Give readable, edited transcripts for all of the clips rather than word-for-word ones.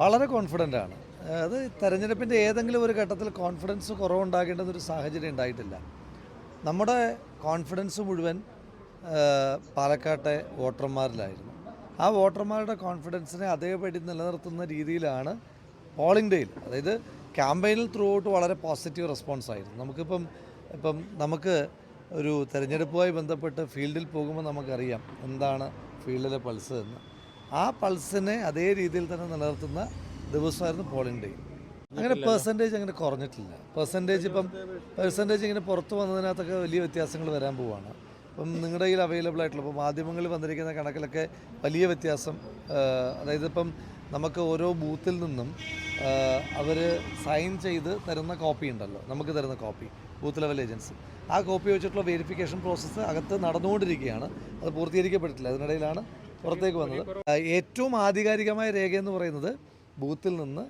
വളരെ കോൺഫിഡൻ്റ് ആണ്. അത് തെരഞ്ഞെടുപ്പിൻ്റെ ഏതെങ്കിലും ഒരു ഘട്ടത്തിൽ കോൺഫിഡൻസ് കുറവുണ്ടാകേണ്ടുന്നൊരു സാഹചര്യം ഉണ്ടായിട്ടില്ല. നമ്മുടെ കോൺഫിഡൻസ് മുഴുവൻ പാലക്കാട്ടെ വോട്ടർമാരിലായിരുന്നു. ആ വോട്ടർമാരുടെ കോൺഫിഡൻസിനെ അതേപടി നിലനിർത്തുന്ന രീതിയിലാണ് പോളിംഗ് ഡേയിൽ, അതായത് ക്യാമ്പയിനിൽ ത്രൂ ഔട്ട് വളരെ പോസിറ്റീവ് റെസ്പോൺസ് ആയിരുന്നു. നമുക്ക് ഒരു തെരഞ്ഞെടുപ്പുമായി ബന്ധപ്പെട്ട് ഫീൽഡിൽ പോകുമ്പോൾ നമുക്കറിയാം എന്താണ് ഫീൽഡിലെ പൾസ് എന്ന്. ആ പൾസിനെ അതേ രീതിയിൽ തന്നെ നിലനിർത്തുന്ന ദിവസമായിരുന്നു പോളിംഗ് ഡേ. അങ്ങനെ പെർസെൻറ്റേജ് അങ്ങനെ കുറഞ്ഞിട്ടില്ല. പെർസെൻറ്റേജ് ഇങ്ങനെ പുറത്ത് വന്നതിനകത്തൊക്കെ വലിയ വ്യത്യാസങ്ങൾ വരാൻ പോവുകയാണ്. ഇപ്പം നിങ്ങളുടെ കയ്യിൽ അവൈലബിൾ ആയിട്ടുള്ള ഇപ്പോൾ മാധ്യമങ്ങളിൽ വന്നിരിക്കുന്ന കണക്കിലൊക്കെ വലിയ വ്യത്യാസം, അതായത് ഇപ്പം നമുക്ക് ഓരോ ബൂത്തിൽ നിന്നും അവർ സൈൻ ചെയ്ത് തരുന്ന കോപ്പി ഉണ്ടല്ലോ, നമുക്ക് തരുന്ന കോപ്പി, ബൂത്ത് ലെവൽ ഏജൻസി, ആ കോപ്പി വെച്ചിട്ടുള്ള വെരിഫിക്കേഷൻ പ്രോസസ്സ് അകത്ത് നടന്നുകൊണ്ടിരിക്കുകയാണ്. അത് പൂർത്തീകരിക്കപ്പെട്ടിട്ടില്ല, അതിനിടയിലാണ് പുറത്തേക്ക് വന്നത്. ഏറ്റവും ആധികാരികമായ രേഖയെന്ന് പറയുന്നത് ബൂത്തിൽ നിന്ന്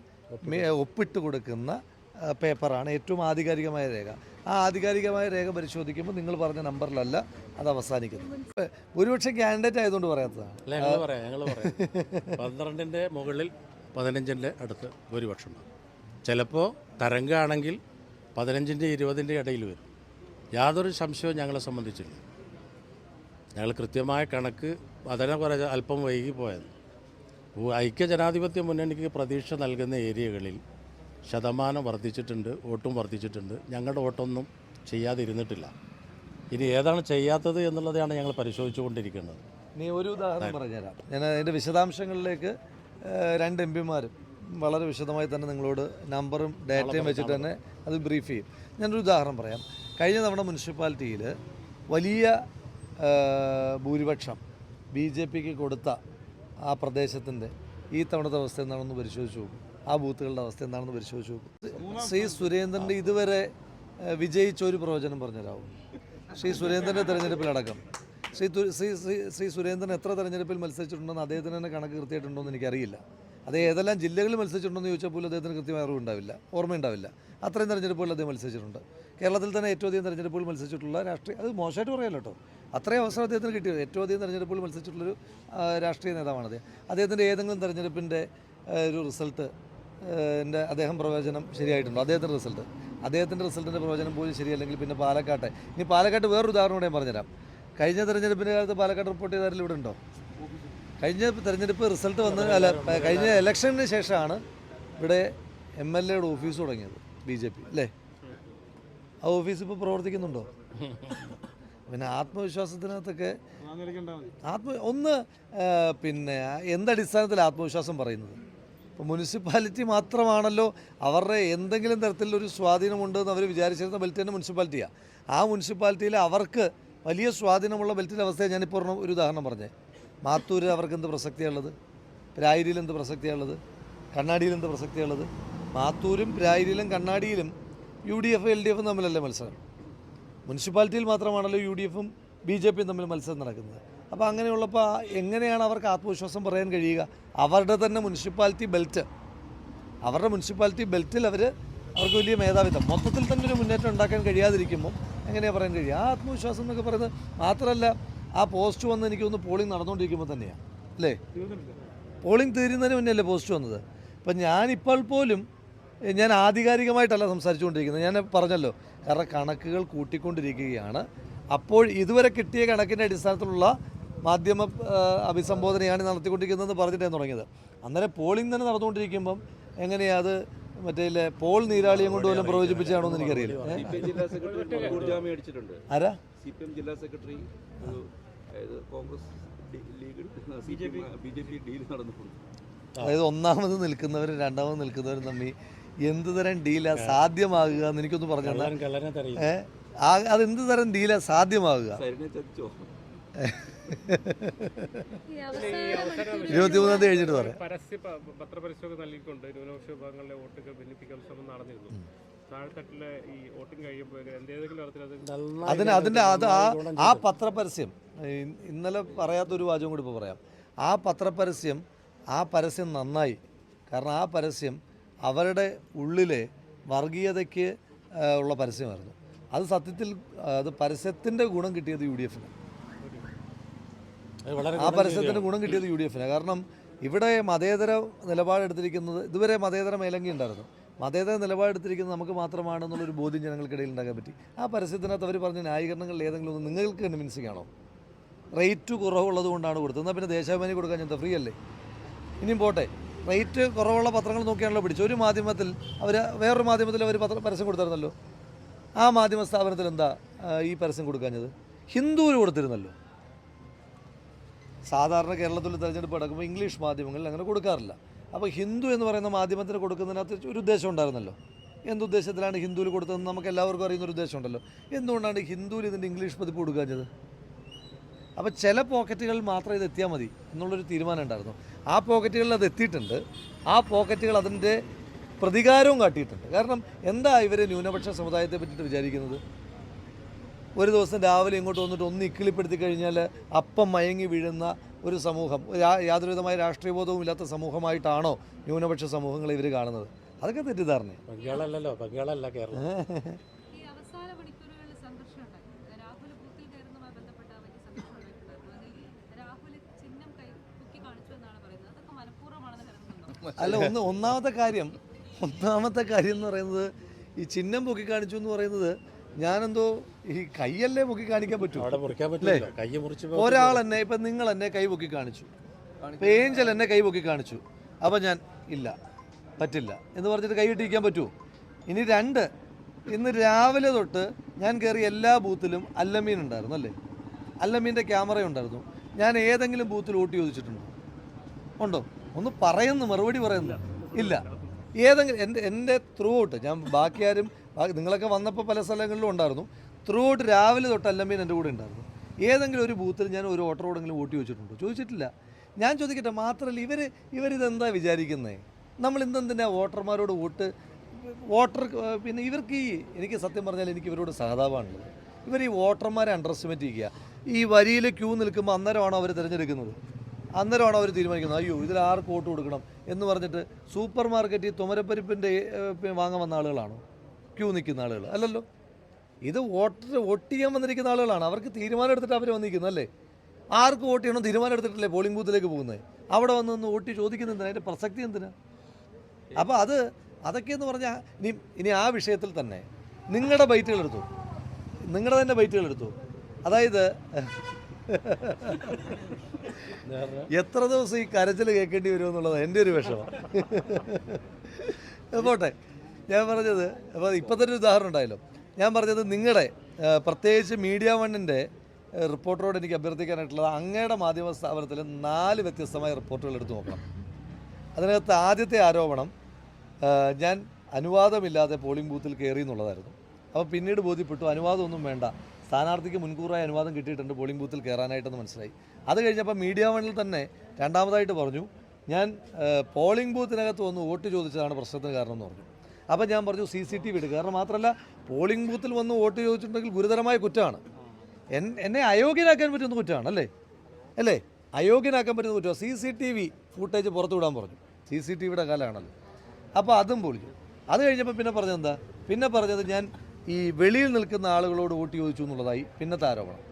ഒപ്പിട്ട് കൊടുക്കുന്ന പേപ്പറാണ് ഏറ്റവും ആധികാരികമായ രേഖ. ആ ആധികാരികമായ രേഖ പരിശോധിക്കുമ്പോൾ നിങ്ങൾ പറഞ്ഞ നമ്പറിലല്ല അത് അവസാനിക്കുന്നത്. ഒരുപക്ഷെ ക്യാൻഡിഡേറ്റ് ആയതുകൊണ്ട് പറയാത്തതാണ്. 12ന്റെ മുകളിൽ 15ന്റെ അടുത്ത് ഭൂരിപക്ഷം ഉണ്ടാകും. ചിലപ്പോൾ തരംഗമാണെങ്കിൽ 15ന്റെ 20ന്റെ ഇടയിൽ വരും. യാതൊരു സംശയവും ഞങ്ങളെ സംബന്ധിച്ചില്ല. ഞങ്ങൾ കൃത്യമായ കണക്ക് അതിനെ കുറേ അല്പം വൈകിപ്പോയത്. ഐക്യ ജനാധിപത്യ മുന്നണിക്ക് പ്രതീക്ഷ നൽകുന്ന ഏരിയകളിൽ ശതമാനം വർദ്ധിച്ചിട്ടുണ്ട്, വോട്ടും വർദ്ധിച്ചിട്ടുണ്ട്. ഞങ്ങളുടെ വോട്ടൊന്നും ചെയ്യാതിരുന്നിട്ടില്ല. ഇനി ഏതാണ് ചെയ്യാത്തത് എന്നുള്ളതാണ് ഞങ്ങൾ പരിശോധിച്ചുകൊണ്ടിരിക്കുന്നത്. ഇനി ഒരു ഉദാഹരണം പറഞ്ഞുതരാം. ഞാൻ അതിൻ്റെ വിശദാംശങ്ങളിലേക്ക് 2 എംപിമാരും വളരെ വിശദമായി തന്നെ നിങ്ങളോട് നമ്പറും ഡാറ്റയും വെച്ചിട്ട് തന്നെ അത് ബ്രീഫ് ചെയ്യും. ഞാനൊരു ഉദാഹരണം പറയാം. കഴിഞ്ഞ തവണ മുനിസിപ്പാലിറ്റിയിൽ വലിയ ഭൂരിപക്ഷം BJPക്ക് കൊടുത്ത ആ പ്രദേശത്തിൻ്റെ ഈ തവണത്തെ അവസ്ഥ എന്താണെന്ന് പരിശോധിച്ച് നോക്കും. ആ ബൂത്തുകളുടെ അവസ്ഥ എന്താണെന്ന് പരിശോധിച്ച് നോക്കും. ശ്രീ സുരേന്ദ്രൻ്റെ ഇതുവരെ വിജയിച്ച ഒരു പ്രവചനം പറഞ്ഞുതരാവും. ശ്രീ സുരേന്ദ്രൻ്റെ തെരഞ്ഞെടുപ്പിലടക്കം ശ്രീ സുരേന്ദ്രൻ എത്ര തെരഞ്ഞെടുപ്പിൽ മത്സരിച്ചിട്ടുണ്ടെന്ന് അദ്ദേഹത്തിന് തന്നെ കണക്ക് കൃത്യമായിട്ടുണ്ടോ എന്ന് എനിക്കറിയില്ല. അത് ഏതെല്ലാം ജില്ലകളിൽ മത്സരിച്ചിട്ടുണ്ടെന്ന് ചോദിച്ചാൽ പോലും അദ്ദേഹത്തിന് കൃത്യമായ അറിവുണ്ടാവില്ല, ഓർമ്മയുണ്ടാവില്ല. അത്രയും തെരഞ്ഞെടുപ്പുകൾ അദ്ദേഹം മത്സരിച്ചിട്ടുണ്ട്. കേരളത്തിൽ തന്നെ ഏറ്റവും അധികം തെരഞ്ഞെടുപ്പുകൾ മത്സരിച്ചിട്ടുള്ള രാഷ്ട്രീയ, അത് മോശമായിട്ട് പറയാമല്ലോ കേട്ടോ, അത്രയും അവസരം അദ്ദേഹത്തിന് കിട്ടിയത്. ഏറ്റവും അധികം തെരഞ്ഞെടുപ്പുകൾ മത്സരിച്ചിട്ടുള്ളൊരു രാഷ്ട്രീയ നേതാവാണ് അദ്ദേഹം. അദ്ദേഹത്തിൻ്റെ ഏതെങ്കിലും തെരഞ്ഞെടുപ്പിൻ്റെ ഒരു റിസൾട്ട് അദ്ദേഹം പ്രവചനം ശരിയായിട്ടുണ്ടോ? അദ്ദേഹത്തിൻ്റെ റിസൾട്ടിൻ്റെ പ്രവചനം പോലും ശരിയല്ലെങ്കിൽ പിന്നെ പാലക്കാട്ട് വേറൊരു ഉദാഹരണം കൂടെ ഞാൻ പറഞ്ഞുതരാം. കഴിഞ്ഞ തെരഞ്ഞെടുപ്പിൻ്റെ കാലത്ത് പാലക്കാട് റിപ്പോർട്ട് ചെയ്താലും ഇവിടെ ഉണ്ടോ? കഴിഞ്ഞ തെരഞ്ഞെടുപ്പ് റിസൾട്ട് കഴിഞ്ഞ ഇലക്ഷന് ശേഷമാണ് ഇവിടെ MLAയുടെ ഓഫീസ് തുടങ്ങിയത് BJP, അല്ലേ? ആ ഓഫീസ് ഇപ്പോൾ പ്രവർത്തിക്കുന്നുണ്ടോ? പിന്നെ ആത്മവിശ്വാസത്തിനകത്തൊക്കെ പിന്നെ എന്തടിസ്ഥാനത്തിൽ ആത്മവിശ്വാസം പറയുന്നത്? ഇപ്പോൾ മുനിസിപ്പാലിറ്റി മാത്രമാണല്ലോ അവരുടെ എന്തെങ്കിലും തരത്തിലൊരു സ്വാധീനമുണ്ടെന്ന് അവർ വിചാരിച്ചിരുന്ന ബെൽറ്റ് തന്നെ മുനിസിപ്പാലിറ്റിയാണ്. ആ മുനിസിപ്പാലിറ്റിയിൽ അവർക്ക് വലിയ സ്വാധീനമുള്ള ബെൽറ്റിൻ്റെ അവസ്ഥയെ ഞാനിപ്പോൾ ഒരു ഉദാഹരണം പറഞ്ഞേ. മാത്തൂർ അവർക്ക് എന്ത് പ്രസക്തിയുള്ളത്? പ്രായിരിയിൽ എന്ത് പ്രസക്തിയുള്ളത്? കണ്ണാടിയിൽ എന്ത് പ്രസക്തിയുള്ളത്? മാത്തൂരും പ്രായിരിയിലും കണ്ണാടിയിലും UDF LDF തമ്മിലല്ലേ മത്സരം? മുനിസിപ്പാലിറ്റിയിൽ മാത്രമാണല്ലോ UDFും BJPയും തമ്മിൽ മത്സരം നടക്കുന്നത്. അപ്പോൾ അങ്ങനെയുള്ളപ്പോൾ എങ്ങനെയാണ് അവർക്ക് ആത്മവിശ്വാസം പറയാൻ കഴിയുക? അവരുടെ തന്നെ മുനിസിപ്പാലിറ്റി ബെൽറ്റിൽ അവർക്ക് വലിയ മേധാവിത്വം, മൊത്തത്തിൽ തന്നെ ഒരു മുന്നേറ്റം ഉണ്ടാക്കാൻ കഴിയാതിരിക്കുമ്പോൾ എങ്ങനെയാണ് പറയാൻ കഴിയുക? ആ ആത്മവിശ്വാസം എന്നൊക്കെ പറയുന്നത് മാത്രമല്ല, ആ പോസ്റ്റ് വന്ന് എനിക്കൊന്ന് പോളിംഗ് നടന്നുകൊണ്ടിരിക്കുമ്പോൾ തന്നെയാണ്, അല്ലേ? പോളിംഗ് തീരുന്നതിന് മുന്നേ അല്ലേ പോസ്റ്റ് വന്നത്? അപ്പം ഞാനിപ്പോൾ പോലും ഞാൻ ആധികാരികമായിട്ടല്ല സംസാരിച്ചുകൊണ്ടിരിക്കുന്നത്. ഞാൻ പറഞ്ഞല്ലോ, കാരണം കണക്കുകൾ കൂട്ടിക്കൊണ്ടിരിക്കുകയാണ്. അപ്പോൾ ഇതുവരെ കിട്ടിയ കണക്കിൻ്റെ അടിസ്ഥാനത്തിലുള്ള മാധ്യമ അഭിസംബോധനയാണ് നടത്തിക്കൊണ്ടിരിക്കുന്നതെന്ന് പറഞ്ഞിട്ടാണ് തുടങ്ങിയത്. അന്നേരം പോളിംഗ് തന്നെ നടന്നുകൊണ്ടിരിക്കുമ്പം എങ്ങനെയാണ് അത് പോൾ നീരാളിയും കൊണ്ട് പോലും പ്രവചിപ്പിച്ചാണോ എന്ന് എനിക്കറിയില്ല. ആരാ? ജില്ലാ സെക്രട്ടറി അതായത് ഒന്നാമത് നിൽക്കുന്നവരും രണ്ടാമത് നിൽക്കുന്നവരും തമ്മിൽ എന്ത് തരം ഡീലാ സാധ്യമാകുക എന്ന് എനിക്കൊന്ന് പറഞ്ഞു. അതെന്ത് തരം ഡീലാ സാധ്യമാകുക? 23 കഴിഞ്ഞിട്ട് പറയാം. പത്രപരസ്യമൊക്കെ നൽകിക്കൊണ്ട് ന്യൂനപക്ഷ വിഭാഗങ്ങളിലെ വോട്ടുകൾ ഭിന്നിപ്പിക്കാൻ ശ്രമം നടന്നിരുന്നു. താഴെത്തട്ടിലെ ഈ വോട്ടിംഗ് കഴിയുമ്പോൾ ആ പത്രപരസ്യം, ഇന്നലെ പറയാത്തൊരു വാചകം കൂടി ഇപ്പോൾ പറയാം. ആ പരസ്യം നന്നായി. കാരണം ആ പരസ്യം അവരുടെ ഉള്ളിലെ വർഗീയതയ്ക്ക് ഉള്ള പരസ്യമായിരുന്നു. അത് സത്യത്തിൽ പരസ്യത്തിൻ്റെ ഗുണം കിട്ടിയത് UDFന്. ആ പരസ്യത്തിൻ്റെ ഗുണം കിട്ടിയത് UDFന്. കാരണം ഇവിടെ മതേതര നിലപാടെടുത്തിരിക്കുന്നത് ഇതുവരെ മതേതര മേലങ്കി ഉണ്ടായിരുന്നു. മതേതര നിലപാടെടുത്തിരിക്കുന്നത് നമുക്ക് മാത്രമാണെന്നുള്ളൊരു ബോധ്യം ജനങ്ങൾക്കിടയിൽ ഉണ്ടാക്കാൻ പറ്റി. ആ പരസ്യത്തിനകത്ത് അവർ പറഞ്ഞ ന്യായീകരണങ്ങളിൽ ഏതെങ്കിലും ഒന്ന് നിങ്ങൾക്ക് കൺവിൻസിംഗ് ആണോ? റേറ്റ് കുറവുള്ളത് കൊണ്ടാണ് കൊടുത്തത്. എന്നാൽ പിന്നെ ദേശാഭിമാനി കൊടുക്കാൻ എന്താ ഫ്രീ അല്ലേ? ഇനിയും പോട്ടെ, റേറ്റ് കുറവുള്ള പത്രങ്ങൾ നോക്കിയാണല്ലോ പിടിച്ചു. ഒരു മാധ്യമത്തിൽ വേറൊരു മാധ്യമത്തിൽ അവർ പരസ്യം കൊടുത്തിരുന്നല്ലോ. ആ മാധ്യമ സ്ഥാപനത്തിൽ എന്താ ഈ പരസ്യം കൊടുക്കാഞ്ഞത്? ഹിന്ദുവിന് കൊടുത്തിരുന്നല്ലോ. സാധാരണ കേരളത്തിൽ തിരഞ്ഞെടുപ്പ് നടക്കുമ്പോൾ ഇംഗ്ലീഷ് മാധ്യമങ്ങളിൽ അങ്ങനെ കൊടുക്കാറില്ല. അപ്പോൾ ഹിന്ദു എന്ന് പറയുന്ന മാധ്യമത്തിന് കൊടുക്കുന്നതിനകത്ത് ഒരു ഉദ്ദേശം ഉണ്ടായിരുന്നല്ലോ. എന്തുദ്ദേശത്തിലാണ് ഹിന്ദുവിൽ കൊടുത്തതെന്ന് നമുക്ക് എല്ലാവർക്കും അറിയുന്നൊരു ഉദ്ദേശമുണ്ടല്ലോ. എന്തുകൊണ്ടാണ് ഹിന്ദുവിൽ ഇതിൻ്റെ ഇംഗ്ലീഷ് പതിപ്പ് കൊടുക്കാഞ്ഞത്? അപ്പോൾ ചില പോക്കറ്റുകളിൽ മാത്രം ഇത് എത്തിയാൽ മതി എന്നുള്ളൊരു തീരുമാനം ഉണ്ടായിരുന്നു. ആ പോക്കറ്റുകളിൽ അത് എത്തിയിട്ടുണ്ട്. ആ പോക്കറ്റുകൾ അതിൻ്റെ പ്രതികാരവും കാട്ടിയിട്ടുണ്ട്. കാരണം എന്താ ഇവർ ന്യൂനപക്ഷ സമുദായത്തെ പറ്റിയിട്ട് വിചാരിക്കുന്നത്? ഒരു ദിവസം രാവിലെ ഇങ്ങോട്ട് വന്നിട്ട് ഒന്ന് ഇക്കിളിപ്പെടുത്തി കഴിഞ്ഞാൽ അപ്പം മയങ്ങി വീഴുന്ന ഒരു സമൂഹം, യാതൊരുവിധമായ രാഷ്ട്രീയ ബോധവും ഇല്ലാത്ത സമൂഹമായിട്ടാണോ ന്യൂനപക്ഷ സമൂഹങ്ങളെ ഇവർ കാണുന്നത്? അതൊക്കെ തെറ്റിദ്ധാരണ. ബംഗാളല്ലല്ലോ, ബംഗാളല്ല കേരളം. അല്ല, ഒന്നാമത്തെ കാര്യം എന്ന് പറയുന്നത് ഈ ചിഹ്നം പൊക്കി കാണിച്ചു എന്ന് പറയുന്നത്, ഞാനെന്തോ ഈ കൈയല്ലേ പൊക്കി കാണിക്കാൻ പറ്റൂ? ഒരാൾ എന്നെ, ഇപ്പം നിങ്ങൾ എന്നെ കൈ പൊക്കി കാണിച്ചു, ഇപ്പം ഏഞ്ചൽ എന്നെ കൈ പൊക്കി കാണിച്ചു, അപ്പം ഞാൻ ഇല്ല പറ്റില്ല എന്ന് പറഞ്ഞിട്ട് കൈ ഇട്ടിരിക്കാൻ പറ്റുമോ? ഇനി രണ്ട്, ഇന്ന് രാവിലെ തൊട്ട് ഞാൻ കയറി എല്ലാ ബൂത്തിലും അല്ലമീൻ ഉണ്ടായിരുന്നു അല്ലേ? അല്ലമീൻ്റെ ക്യാമറ ഉണ്ടായിരുന്നു. ഞാൻ ഏതെങ്കിലും ബൂത്തിൽ വോട്ട് ചോദിച്ചിട്ടുണ്ടോ? ഉണ്ടോ? ഒന്ന് പറയുന്നു, മറുപടി പറയുന്നു ഇല്ല. ഏതെങ്കിലും എൻ്റെ ത്രൂ ഔട്ട്, ഞാൻ ബാക്കി ആരും, നിങ്ങളൊക്കെ വന്നപ്പോൾ പല സ്ഥലങ്ങളിലും ഉണ്ടായിരുന്നു, ത്രൂ ഔട്ട് രാവിലെ തൊട്ട് അല്ലമീൻ എൻ്റെ കൂടെ ഉണ്ടായിരുന്നു. ഏതെങ്കിലും ഒരു ബൂത്തിൽ ഞാൻ ഒരു വോട്ടറോടെങ്കിലും വോട്ട് ചോദിച്ചിട്ടുണ്ടോ? ചോദിച്ചിട്ടില്ല. ഞാൻ ചോദിക്കട്ടെ, മാത്രമല്ല ഇവരിതെന്താ വിചാരിക്കുന്നത്? നമ്മൾ ഇന്നെന്തിനാ വോട്ടർമാരോട് വോട്ടർ പിന്നെ ഇവർക്ക് എനിക്ക് സത്യം പറഞ്ഞാൽ എനിക്ക് ഇവരോട് സഹതാപമാണുള്ളത്. ഇവർ ഈ വോട്ടർമാരെ അണ്ടർ എസ്റ്റിമേറ്റ് ചെയ്യുക. ഈ വരിയിൽ ക്യൂ നിൽക്കുമ്പോൾ അന്നേരമാണോ അവർ തിരഞ്ഞെടുക്കുന്നത്? അന്നേരമാണോ അവർ തീരുമാനിക്കുന്നത് അയ്യോ ഇതിൽ ആർക്ക് വോട്ട് കൊടുക്കണം എന്ന് പറഞ്ഞിട്ട് സൂപ്പർ മാർക്കറ്റിൽ തുമരപ്പരിപ്പിൻ്റെ വാങ്ങാൻ വന്ന ആളുകളാണോ ക്യൂ നിൽക്കുന്ന ആളുകൾ? അല്ലല്ലോ. ഇത് വോട്ട് ചെയ്യാൻ വന്നിരിക്കുന്ന ആളുകളാണ്. അവർക്ക് തീരുമാനം എടുത്തിട്ട് അവർ വന്നിരിക്കുന്നത് അല്ലേ? ആർക്ക് വോട്ട് ചെയ്യണം തീരുമാനം എടുത്തിട്ടല്ലേ പോളിംഗ് ബൂത്തിലേക്ക് പോകുന്നത്. അവിടെ വന്ന് വോട്ട് ചോദിക്കുന്ന എന്തിനാ? അതിൻ്റെ പ്രസക്തി എന്തിനാ? അപ്പോൾ അതൊക്കെയെന്ന് പറഞ്ഞാൽ ഇനി ആ വിഷയത്തിൽ തന്നെ നിങ്ങളുടെ ബൈറ്റുകൾ എടുത്തു, നിങ്ങളുടെ തന്നെ ബൈറ്റുകൾ എടുത്തു. അതായത് എത്ര ദിവസം ഈ കരച്ചിൽ കേൾക്കേണ്ടി വരുമെന്നുള്ളത് എൻ്റെ ഒരു വിഷമം. പോട്ടെ, ഞാൻ പറഞ്ഞത് അപ്പോൾ ഇപ്പം തന്നെ ഒരു ഉദാഹരണം ഉണ്ടായല്ലോ. ഞാൻ പറഞ്ഞത് നിങ്ങളുടെ പ്രത്യേകിച്ച് മീഡിയ വണ്ണിൻ്റെ റിപ്പോർട്ടറോട് എനിക്ക് അഭ്യർത്ഥിക്കാനായിട്ടുള്ളത്, അങ്ങയുടെ മാധ്യമ സ്ഥാപനത്തിൽ 4 വ്യത്യസ്തമായ റിപ്പോർട്ടുകൾ എടുത്തു നോക്കണം. അതിനകത്ത് ആദ്യത്തെ ആരോപണം ഞാൻ അനുവാദമില്ലാതെ പോളിംഗ് ബൂത്തിൽ കയറി എന്നുള്ളതായിരുന്നു. അപ്പോൾ പിന്നീട് ബോധ്യപ്പെട്ടു അനുവാദമൊന്നും വേണ്ട, സ്ഥാനാർത്ഥിക്ക് മുൻകൂറായി അനുവാദം കിട്ടിയിട്ടുണ്ട് പോളിംഗ് ബൂത്തിൽ കയറാനായിട്ടെന്ന് മനസ്സിലായി. അത് കഴിഞ്ഞപ്പോൾ മീഡിയ വണ്ണിൽ തന്നെ രണ്ടാമതായിട്ട് പറഞ്ഞു ഞാൻ പോളിംഗ് ബൂത്തിനകത്ത് വന്ന് വോട്ട് ചോദിച്ചതാണ് പ്രശ്നത്തിന് കാരണം എന്ന് പറഞ്ഞു. അപ്പോൾ ഞാൻ പറഞ്ഞു CCTV എടുക്കുക. കാരണം മാത്രമല്ല പോളിംഗ് ബൂത്തിൽ വന്ന് വോട്ട് ചോദിച്ചിട്ടുണ്ടെങ്കിൽ ഗുരുതരമായ കുറ്റമാണ്. എന്നെ അയോഗ്യനാക്കാൻ പറ്റുന്ന കുറ്റമാണ് അല്ലേ? അയോഗ്യനാക്കാൻ പറ്റുന്ന കുറ്റമാണ്. CCTV ഫുട്ടേജ് പുറത്തു വിടാൻ പറഞ്ഞു. CCTVയുടെ കാലമാണല്ലോ. അപ്പോൾ അതും പൊളിച്ചു. അത് കഴിഞ്ഞപ്പോൾ പിന്നെ പറഞ്ഞത് ഞാൻ ഈ വെളിയിൽ നിൽക്കുന്ന ആളുകളോട് വോട്ട് ചോദിച്ചു എന്നുള്ളതായി പിന്നത്തെ ആരോപണം.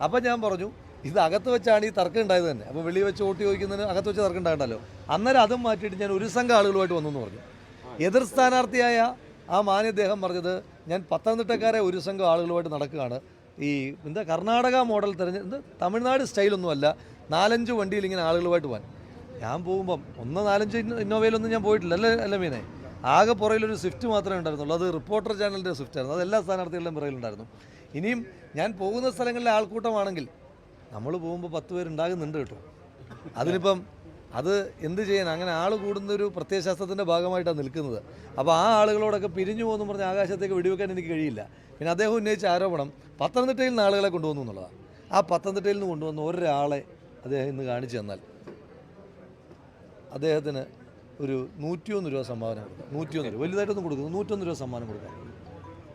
അപ്പോൾ ഞാൻ പറഞ്ഞു ഇത് അകത്ത് വെച്ചാണ് ഈ തർക്കം ഉണ്ടായത് തന്നെ. അപ്പോൾ വെളിയിൽ വെച്ച് വോട്ട് ചോദിക്കുന്നതിന് അകത്ത് വെച്ച് തർക്കം ഉണ്ടാകണ്ടല്ലോ. അന്നേരം അതും മാറ്റിയിട്ട് ഞാൻ ഒരു സംഘം ആളുകളുമായിട്ട് വന്നു എന്ന് പറഞ്ഞു. എതിർ സ്ഥാനാർത്ഥിയായ ആ മാന്യദ്ദേഹം പറഞ്ഞത് ഞാൻ പത്തനംതിട്ടക്കാരെ ഒരു സംഘം ആളുകളുമായിട്ട് നടക്കുകയാണ്. ഈ കർണാടക മോഡൽ തമിഴ്നാട് സ്റ്റൈലൊന്നുമല്ല, 4-5 വണ്ടിയിൽ ഇങ്ങനെ ആളുകളുമായിട്ട് പോകാൻ. ഞാൻ പോകുമ്പം 4-5 ഇന്നോവയിലൊന്നും ഞാൻ പോയിട്ടില്ല അല്ല മീനെ. ആകെ പുറയിലൊരു സ്വിഫ്റ്റ് മാത്രമേ ഉണ്ടായിരുന്നുള്ളൂ. അത് റിപ്പോർട്ടർ ചാനലിൻ്റെ സ്വിഫ്റ്റ് ആയിരുന്നു. അത് എല്ലാ സ്ഥാനാർത്ഥികളുടെയും പുറയിലുണ്ടായിരുന്നു. ഇനിയും ഞാൻ പോകുന്ന സ്ഥലങ്ങളിലെ ആൾക്കൂട്ടമാണെങ്കിൽ നമ്മൾ പോകുമ്പോൾ 10 പേരുണ്ടാകുന്നുണ്ട് കേട്ടോ. അതിനിപ്പം അത് എന്ത് ചെയ്യാൻ, അങ്ങനെ ആൾ കൂടുന്നൊരു പ്രത്യയശാസ്ത്രത്തിൻ്റെ ഭാഗമായിട്ടാണ് നിൽക്കുന്നത്. അപ്പോൾ ആ ആളുകളോടൊക്കെ പിരിഞ്ഞു പോകുന്നു പറഞ്ഞ് ആകാശത്തേക്ക് വെടിവെക്കാൻ എനിക്ക് കഴിയില്ല. പിന്നെ അദ്ദേഹം ഉന്നയിച്ച ആരോപണം പത്തനംതിട്ടയിൽ നിന്ന് ആളുകളെ കൊണ്ടുവന്നു എന്നുള്ളതാണ്. ആ പത്തനംതിട്ടയിൽ നിന്ന് കൊണ്ടുവന്ന ഒരാളെ അദ്ദേഹം ഇന്ന് കാണിച്ചു തന്നാൽ അദ്ദേഹത്തിന് ഒരു 101 രൂപ സംഭാവന കൊടുക്കാം. 101 രൂപ വലുതായിട്ടൊന്നും കൊടുക്കുന്നു, 101 രൂപ സമ്മാനം കൊടുക്കാം.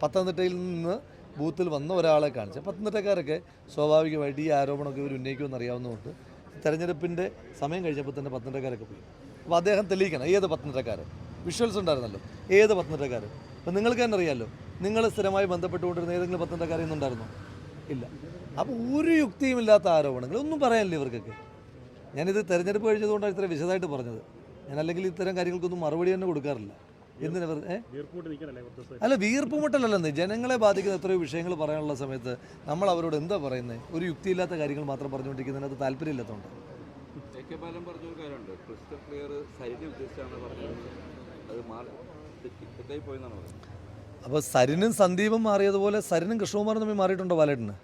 പത്തനംതിട്ടയിൽ നിന്ന് ബൂത്തിൽ വന്ന ഒരാളെ കാണിച്ച് പത്തനംതിട്ടക്കാരൊക്കെ സ്വാഭാവികമായിട്ട് ഈ ആരോപണമൊക്കെ ഇവർ ഉന്നയിക്കുമെന്ന് അറിയാവുന്നതുകൊണ്ട് തെരഞ്ഞെടുപ്പിൻ്റെ സമയം കഴിഞ്ഞപ്പോൾ തന്നെ പത്തനംതിട്ടക്കാരൊക്കെ പോയി. അപ്പോൾ അദ്ദേഹം തെളിയിക്കണം ഏത് പത്തനംതിട്ടക്കാരൻ. വിഷ്വൽസ് ഉണ്ടായിരുന്നല്ലോ ഏത് പത്തനംതിട്ടക്കാരൻ. അപ്പോൾ നിങ്ങൾക്ക് തന്നെ അറിയാമല്ലോ, നിങ്ങൾ സ്ഥിരമായി ബന്ധപ്പെട്ടുകൊണ്ടിരുന്ന ഏതെങ്കിലും പത്തനംതിട്ടക്കാരെയൊന്നും ഉണ്ടായിരുന്നോ? ഇല്ല. അപ്പോൾ ഒരു യുക്തിയുമില്ലാത്ത ആരോപണങ്ങൾ ഒന്നും പറയാനില്ല ഇവർക്കൊക്കെ. ഞാനിത് തെരഞ്ഞെടുപ്പ് കഴിഞ്ഞതുകൊണ്ടാണ് ഇത്ര വിശദമായിട്ട് പറഞ്ഞത്. ഞാൻ അല്ലെങ്കിൽ ഇത്തരം കാര്യങ്ങൾക്കൊന്നും മറുപടി തന്നെ കൊടുക്കാറില്ല. എന്തിനാ അല്ല, വീർപ്പുമുട്ടലല്ലെന്ന് ജനങ്ങളെ ബാധിക്കുന്ന എത്രയോ വിഷയങ്ങൾ പറയാനുള്ള സമയത്ത് നമ്മൾ അവരോട് എന്താ പറയുന്നത്? ഒരു യുക്തിയില്ലാത്ത കാര്യങ്ങൾ മാത്രം പറഞ്ഞുകൊണ്ടിരിക്കുന്നതിനകത്ത് താല്പര്യമില്ലാത്തതുകൊണ്ട്. പറഞ്ഞൊരു കാര്യമുണ്ട്, ക്രിസ്റ്റൽ ക്ലിയർ സരിനെ ഉദ്ദേശിച്ചാണ് പറഞ്ഞത്, അത് തെറ്റായി പോയെന്നാണ് പറയുന്നത്. അപ്പോൾ സരിനും സന്ദീപും മാറിയതുപോലെ സരിനും കൃഷ്ണകുമാറും തമ്മിൽ മാറിയിട്ടുണ്ടോ ബാലേട്ടന്?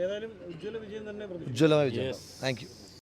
ഏതായാലും ഉജ്ജ്വല വിജയം തന്നെ ഉജ്ജ്വലമായ വിജയം. Thank you.